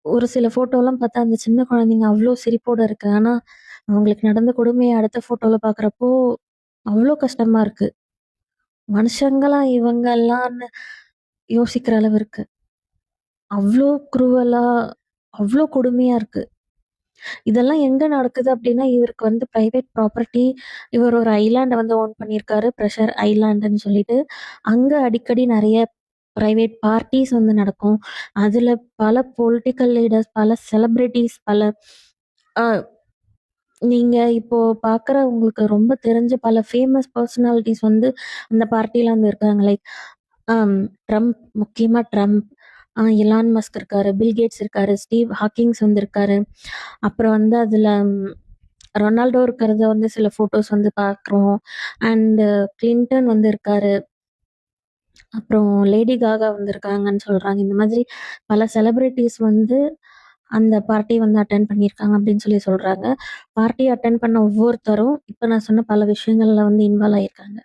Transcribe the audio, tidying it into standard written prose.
ஒரு சில ஃபோட்டோலாம் பார்த்தா, அந்த சின்ன குழந்தைங்க அவ்ளோ சிரிப்போட இருக்கு. ஆனா, அவங்களுக்கு நடந்த கொடுமைய அடுத்த ஃபோட்டோல பார்க்குறப்போ, அவ்ளோ கஷ்டமா இருக்கு. மனுஷங்களா இவங்கல்லான்னு யோசிக்கிற அளவு இருக்கு. அவ்ளோ குரூவலா, அவ்ளோ கொடுமையா இருக்கு. இதெல்லாம் எங்க நடக்குது அப்டின்னா, இவருக்கு வந்து பிரைவேட் ப்ராப்பர்ட்டி. இவர் ஒரு ஐலேண்ட வந்து ஓன் பண்ணியிருக்காரு. பிரஷர் ஐலேண்டுன்னு சொல்லிட்டு. அங்க அடிக்கடி நெறைய பிரைவேட் பார்ட்டீஸ் வந்து நடக்கும். அதுல பல பொலிட்டிக்கல் லீடர்ஸ், பல செலிபிரிட்டீஸ், பல அ நீங்க இப்போ பார்க்குற உங்களுக்கு ரொம்ப தெரிஞ்ச பல ஃபேமஸ் பெர்சனாலிட்டீஸ் வந்து அந்த பார்ட்டில வந்து இருக்காங்க. லைக் அம் ட்ரம்ப், முக்கியமா ட்ரம்ப், எலான் மஸ்க் இருக்காரு, பில் கேட்ஸ் இருக்காரு, ஸ்டீவ் ஹாக்கிங்ஸ் வந்து இருக்காரு. அப்புறம் வந்து அதுல ரொனால்டோ இருக்கிறத வந்து சில ஃபோட்டோஸ் வந்து பார்க்குறோம். அண்டு கிளின்டன் வந்து இருக்காரு. அப்புறம் லேடி காகா வந்திருக்காங்கன்னு சொல்றாங்க. இந்த மாதிரி பல செலிபிரிட்டீஸ் வந்து அந்த பார்ட்டி வந்து அட்டெண்ட் பண்ணியிருக்காங்க அப்படின்னு சொல்லி சொல்றாங்க. பார்ட்டி அட்டெண்ட் பண்ண ஒவ்வொருத்தரும் இப்ப நான் சொன்ன பல விஷயங்கள்ல வந்து இன்வால்வ் ஆயிருக்காங்க.